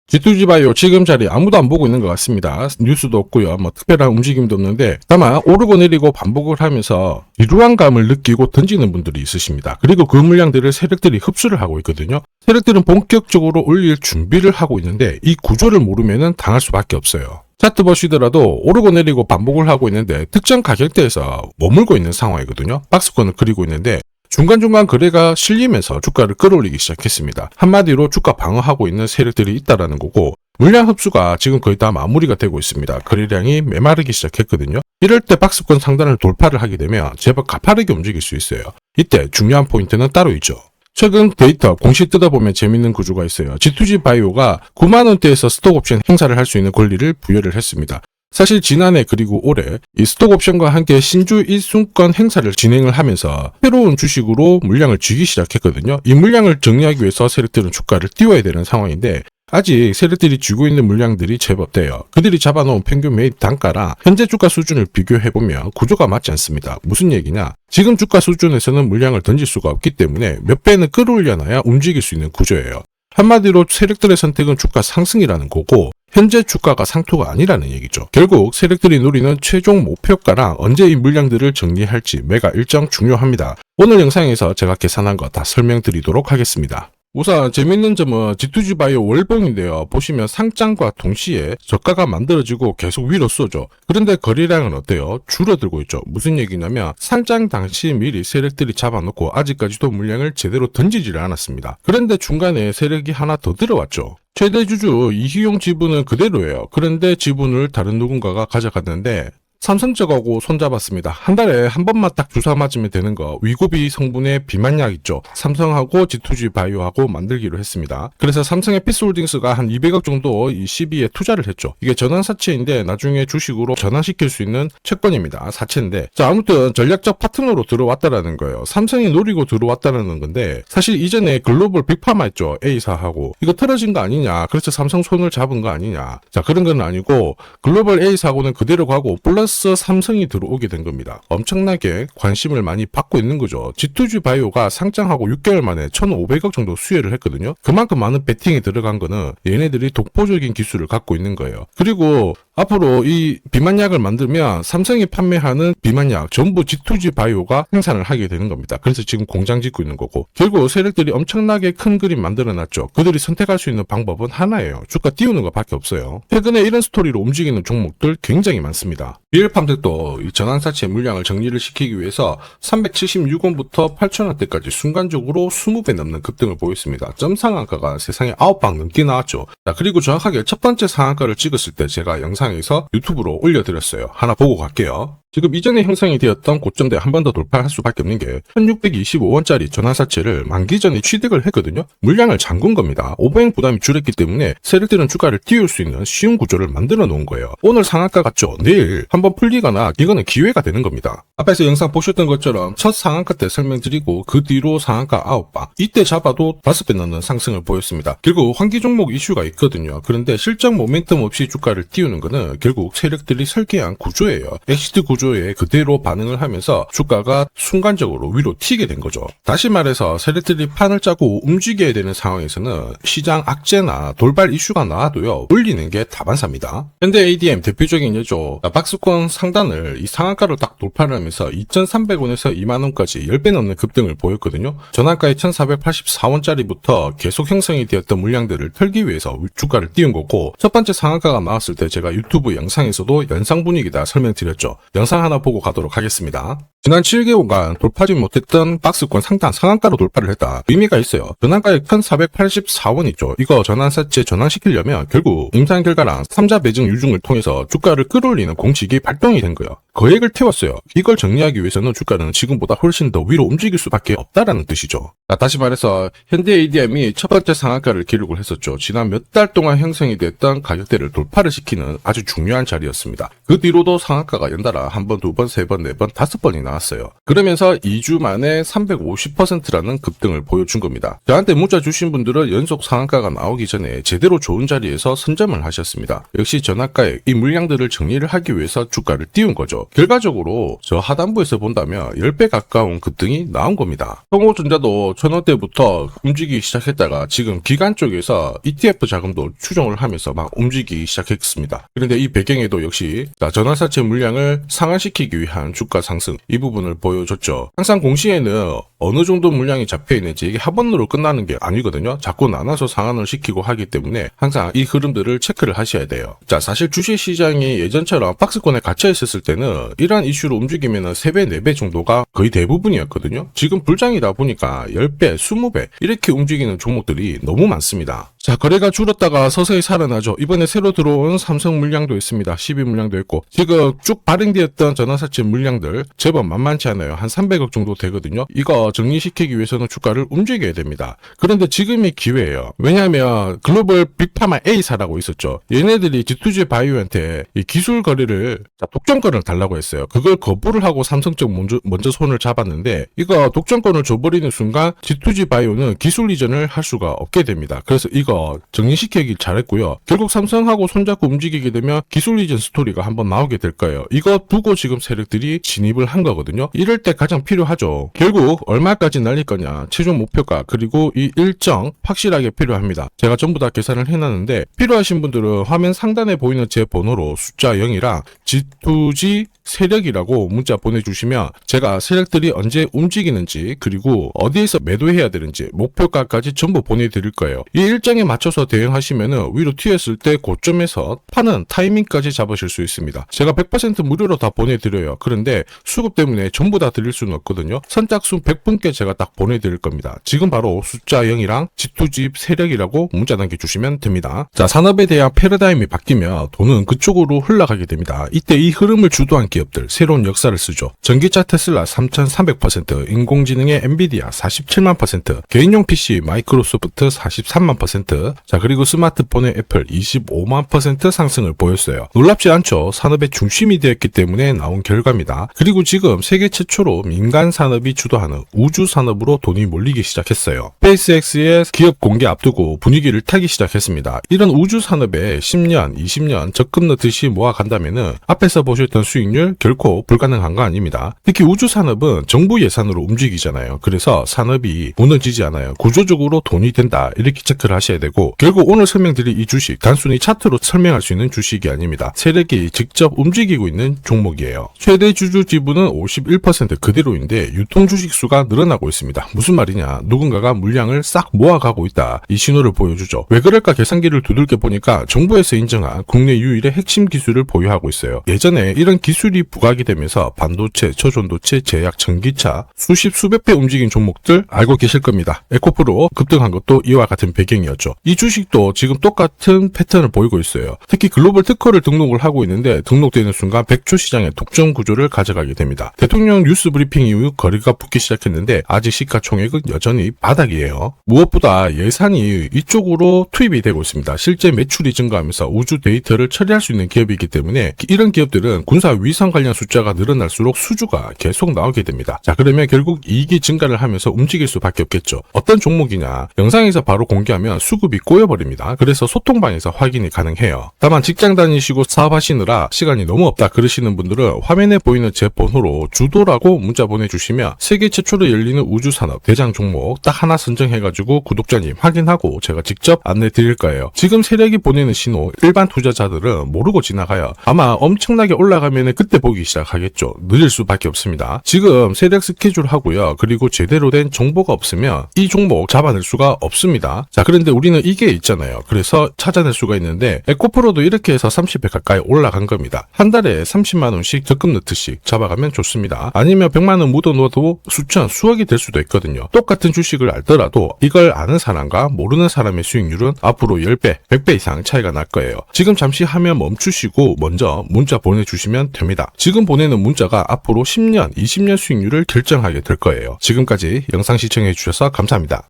G2G 바이오 지금 자리 아무도 안 보고 있는 것 같습니다. 뉴스도 없고요. 특별한 움직임도 없는데 다만 오르고 내리고 반복을 하면서 지루한 감을 느끼고 던지는 분들이 있으십니다. 그리고 그 물량들을 세력들이 흡수를 하고 있거든요. 세력들은 본격적으로 올릴 준비를 하고 있는데 이 구조를 모르면 당할 수밖에 없어요. 차트 보시더라도 오르고 내리고 반복을 하고 있는데 특정 가격대에서 머물고 있는 상황이거든요. 박스권을 그리고 있는데 중간중간 거래가 실리면서 주가를 끌어올리기 시작했습니다. 한마디로 주가 방어하고 있는 세력들이 있다라는 거고, 물량 흡수가 지금 거의 다 마무리가 되고 있습니다. 거래량이 메마르기 시작했거든요. 이럴 때 박스권 상단을 돌파를 하게 되면 제법 가파르게 움직일 수 있어요. 이때 중요한 포인트는 따로 있죠. 최근 데이터 공시 뜯어보면 재밌는 구조가 있어요. G2G 바이오가 9만원대에서 스톡옵션 행사를 할 수 있는 권리를 부여를 했습니다. 사실 지난해 그리고 올해 이 스톡옵션과 함께 신주 일순권 행사를 진행을 하면서 새로운 주식으로 물량을 쥐기 시작했거든요. 이 물량을 정리하기 위해서 세력들은 주가를 띄워야 되는 상황인데 아직 세력들이 쥐고 있는 물량들이 제법 돼요. 그들이 잡아놓은 평균 매입 단가랑 현재 주가 수준을 비교해보면 구조가 맞지 않습니다. 무슨 얘기냐? 지금 주가 수준에서는 물량을 던질 수가 없기 때문에 몇 배는 끌어올려놔야 움직일 수 있는 구조예요. 한마디로 세력들의 선택은 주가 상승이라는 거고 현재 주가가 상토가 아니라는 얘기죠. 결국 세력들이 노리는 최종 목표가랑 언제 이 물량들을 정리할지 매가 일정 중요합니다. 오늘 영상에서 제가 계산한 거 다 설명드리도록 하겠습니다. 우선 재밌는 점은 G2G 바이오 월봉인데요. 보시면 상장과 동시에 저가가 만들어지고 계속 위로 쏘죠. 그런데 거래량은 어때요? 줄어들고 있죠. 무슨 얘기냐면 상장 당시 미리 세력들이 잡아놓고 아직까지도 물량을 제대로 던지지를 않았습니다. 그런데 중간에 세력이 하나 더 들어왔죠. 최대 주주 이희용 지분은 그대로예요. 그런데 지분을 다른 누군가가 가져갔는데 삼성적하고 손잡았습니다. 한 달에 한 번만 딱 주사 맞으면 되는 거 위고비 성분의 비만약 있죠. 삼성하고 G2G 바이오하고 만들기로 했습니다. 그래서 삼성의 피스홀딩스가 한 200억 정도 이 시비에 투자를 했죠. 이게 전환사채인데 나중에 주식으로 전환시킬 수 있는 채권입니다. 사채인데 자 아무튼 전략적 파트너로 들어왔다라는 거예요. 삼성이 노리고 들어왔다라는 건데 사실 이전에 글로벌 빅파마 있죠. A사하고 이거 틀어진 거 아니냐. 그래서 삼성 손을 잡은 거 아니냐. 자 그런 건 아니고 글로벌 A사하고는 그대로 가고 플러스 삼성이 들어오게 된 겁니다. 엄청나게 관심을 많이 받고 있는 거죠. G2G 바이오가 상장하고 6개월 만에 1,500억 정도 수혜를 했거든요. 그만큼 많은 베팅이 들어간 거는 얘네들이 독보적인 기술을 갖고 있는 거예요. 그리고 앞으로 이 비만약을 만들면 삼성이 판매하는 비만약 전부 G2G 바이오가 생산을 하게 되는 겁니다. 그래서 지금 공장 짓고 있는 거고 결국 세력들이 엄청나게 큰 그림 만들어놨죠. 그들이 선택할 수 있는 방법은 하나예요. 주가 띄우는 것밖에 없어요. 최근에 이런 스토리로 움직이는 종목들 굉장히 많습니다. 리얼팜들도 이 전환사채 물량을 정리를 시키기 위해서 376원부터 8,000원대까지 순간적으로 20배 넘는 급등을 보였습니다. 점 상한가가 세상에 9방 넘게 나왔죠. 자, 그리고 정확하게 첫 번째 상한가를 찍었을 때 제가 영상에서 유튜브로 올려드렸어요. 하나 보고 갈게요. 지금 이전에 형성이 되었던 고점대 한 번 더 돌파할 수밖에 없는 게 1625원짜리 전환사채를 만기 전에 취득을 했거든요. 물량을 잠근 겁니다. 오버행 부담이 줄었기 때문에 세력들은 주가를 띄울 수 있는 쉬운 구조를 만들어 놓은 거예요. 오늘 상한가 같죠? 내일 한번 풀리거나 이거는 기회가 되는 겁니다. 앞에서 영상 보셨던 것처럼 첫 상한가 때 설명드리고 그 뒤로 상한가 9방 이때 잡아도 5배 넘는 상승을 보였습니다. 결국 환기 종목 이슈가 있거든요. 그런데 실적 모멘텀 없이 주가를 띄우는 거는 결국 세력들이 설계한 구조예요. 엑시트 구조에 그대로 반응을 하면서 주가가 순간적으로 위로 튀게 된 거죠. 다시 말해서 세력들이 판을 짜고 움직여야 되는 상황에서는 시장 악재나 돌발 이슈가 나와도요 올리는 게 다반사입니다. 현대 ADM 대표적인 예죠. 박스권 상단을 이 상한가를 딱 돌파를 하면서 2,300원에서 2만원까지 10배 넘는 급등을 보였거든요. 전환가의 1,484원짜리부터 계속 형성이 되었던 물량들을 털기 위해서 주가를 띄운 거고 첫 번째 상한가가 나왔을 때 제가 유튜브 영상에서도 연상 분위기다 설명드렸죠. 영상 하나 보고 가도록 하겠습니다. 지난 7개월간 돌파하지 못했던 박스권 상단 상한가로 돌파를 했다. 의미가 있어요. 전환가액 1,484원 있죠. 이거 전환사채 전환시키려면 결국 임상 결과랑 3자 매증 유증을 통해서 주가를 끌어올리는 공식이 발동이 된 거예요. 거액을 태웠어요. 이걸 정리하기 위해서는 주가는 지금보다 훨씬 더 위로 움직일 수밖에 없다라는 뜻이죠. 자, 다시 말해서 현대 ADM이 첫 번째 상한가를 기록을 했었죠. 지난 몇 달 동안 형성이 됐던 가격대를 돌파를 시키는 아주 중요한 자리였습니다. 그 뒤로도 상한가가 연달아 한 번, 두 번, 세 번, 네 번, 5번이 나왔어요. 그러면서 2주 만에 350%라는 급등을 보여준 겁니다. 저한테 문자 주신 분들은 연속 상한가가 나오기 전에 제대로 좋은 자리에서 선점을 하셨습니다. 역시 전학가에 이 물량들을 정리를 하기 위해서 주가를 띄운 거죠. 결과적으로 저 하단부에서 본다면 10배 가까운 급등이 나온 겁니다. 성호전자도 1000원대부터 움직이기 시작했다가 지금 기관 쪽에서 ETF 자금도 추정을 하면서 막 움직이기 시작했습니다. 그런데 이 배경에도 역시 전환사채 물량을 상환시키기 위한 주가 상승, 이 부분을 보여줬죠. 항상 공시에는 어느 정도 물량이 잡혀있는지 이게 한 번으로 끝나는 게 아니거든요. 자꾸 나눠서 상환을 시키고 하기 때문에 항상 이 흐름들을 체크를 하셔야 돼요. 자, 사실 주식시장이 예전처럼 박스권에 갇혀 있었을 때는 이러한 이슈로 움직이면 3배, 4배 정도가 거의 대부분이었거든요. 지금 불장이다 보니까 10배, 20배 이렇게 움직이는 종목들이 너무 많습니다. 자, 거래가 줄었다가 서서히 살아나죠. 이번에 새로 들어온 삼성 물량도 있습니다. 12 물량도 있고 지금 쭉 발행되었던 전환사채 물량들 제법 만만치 않아요. 한 300억 정도 되거든요. 이거 정리시키기 위해서는 주가를 움직여야 됩니다. 그런데 지금이 기회예요. 왜냐하면 글로벌 빅파마 A사라고 있었죠. 얘네들이 G2G 바이오한테 이 기술 거래를 독점권을 달라고 했어요. 그걸 거부를 하고 삼성 쪽 먼저 손을 잡았는데 이거 독점권을 줘버리는 순간 G2G 바이오는 기술 이전을 할 수가 없게 됩니다. 그래서 이거 정리시키길 잘했고요. 결국 삼성하고 손잡고 움직이게 되면 기술 이전 스토리가 한번 나오게 될 거예요. 이거 두고 지금 세력들이 진입을 한 거거든요. 이럴 때 가장 필요하죠. 결국 얼마까지 날릴 거냐, 최종 목표가, 그리고 이 일정 확실하게 필요합니다. 제가 전부 다 계산을 해놨는데 필요하신 분들은 화면 상단에 보이는 제 번호로 숫자 0이랑 G2G 세력이라고 문자 보내주시면 제가 세력들이 언제 움직이는지 그리고 어디에서 매도해야 되는지 목표가까지 전부 보내드릴 거예요. 이 일정에 맞춰서 대응하시면 위로 튀었을 때 고점에서 파는 타이밍까지 잡으실 수 있습니다. 제가 100% 무료로 다 보내드려요. 그런데 수급 때문에 전부 다 드릴 수는 없거든요. 선착순 100분께 제가 딱 보내드릴 겁니다. 지금 바로 숫자 0이랑 G2G 세력이라고 문자 남겨주시면 됩니다. 자, 산업에 대한 패러다임이 바뀌면 돈은 그쪽으로 흘러가게 됩니다. 이때 이 흐름을 주도한 기업들 새로운 역사를 쓰죠. 전기차 테슬라 3300%, 인공지능의 엔비디아 47만%, 개인용 PC 마이크로소프트 43만%, 자, 그리고 스마트폰의 애플 25만% 상승을 보였어요. 놀랍지 않죠? 산업의 중심이 되었기 때문에 나온 결과입니다. 그리고 지금 세계 최초로 민간 산업이 주도하는 우주 산업으로 돈이 몰리기 시작했어요. 스페이스X의 기업 공개 앞두고 분위기를 타기 시작했습니다. 이런 우주 산업에 10년, 20년 적금 넣듯이 모아간다면은 앞에서 보셨던 수익률 결코 불가능한 거 아닙니다. 특히 우주 산업은 정부 예산으로 움직이잖아요. 그래서 산업이 무너지지 않아요. 구조적으로 돈이 된다, 이렇게 체크를 하셔야 되고, 결국 오늘 설명드릴 이 주식 단순히 차트로 설명할 수 있는 주식이 아닙니다. 세력이 직접 움직이고 있는 종목이에요. 최대 주주 지분은 51% 그대로인데 유통 주식 수가 늘어나고 있습니다. 무슨 말이냐, 누군가가 물량을 싹 모아가고 있다, 이 신호를 보여주죠. 왜 그럴까 계산기를 두들겨 보니까 정부에서 인정한 국내 유일의 핵심 기술을 보유하고 있어요. 예전에 이런 기술이 부각이 되면서 반도체, 초전도체, 제약, 전기차 수십 수백 배 움직인 종목들 알고 계실 겁니다. 에코프로 급등한 것도 이와 같은 배경이었죠. 이 주식도 지금 똑같은 패턴을 보이고 있어요. 특히 글로벌 특허를 등록을 하고 있는데 등록되는 순간 100조 시장의 독점 구조를 가져가게 됩니다. 대통령 뉴스 브리핑 이후 거래가 붙기 시작했는데 아직 시가총액은 여전히 바닥이에요. 무엇보다 예산이 이쪽으로 투입이 되고 있습니다. 실제 매출이 증가하면서 우주 데이터를 처리할 수 있는 기업이기 때문에 이런 기업들은 군사 위성 관련 숫자가 늘어날수록 수주가 계속 나오게 됩니다. 자, 그러면 결국 이익이 증가를 하면서 움직일 수밖에 없겠죠. 어떤 종목이냐, 영상에서 바로 공개하면 수급이 꼬여버립니다. 그래서 소통방에서 확인이 가능해요. 다만 직장 다니시고 사업하시느라 시간이 너무 없다 그러시는 분들은 화면에 보이는 제 번호로 주도라고 문자 보내주시면 세계 최초로 열리는 우주산업 대장 종목 딱 하나 선정해가지고 구독자님 확인하고 제가 직접 안내 드릴 거예요. 지금 세력이 보내는 신호 일반 투자자들은 모르고 지나가요. 아마 엄청나게 올라가면 그때 보기 시작하겠죠. 늦을 수밖에 없습니다. 지금 세력 스케줄 하고요. 그리고 제대로 된 정보가 없으면 이 종목 잡아낼 수가 없습니다. 자, 그런데 우리는 이게 있잖아요. 그래서 찾아낼 수가 있는데 에코프로도 이렇게 해서 30배 가까이 올라간 겁니다. 한 달에 30만원씩 적금 넣듯이 잡아가면 좋습니다. 아니면 100만원 묻어놓아도 수천, 수억이 될 수도 있거든요. 똑같은 주식을 알더라도 이걸 아는 사람과 모르는 사람의 수익률은 앞으로 10배, 100배 이상 차이가 날 거예요. 지금 잠시 화면 멈추시고 먼저 문자 보내주시면 됩니다. 지금 보내는 문자가 앞으로 10년, 20년 수익률을 결정하게 될 거예요. 지금까지 영상 시청해주셔서 감사합니다.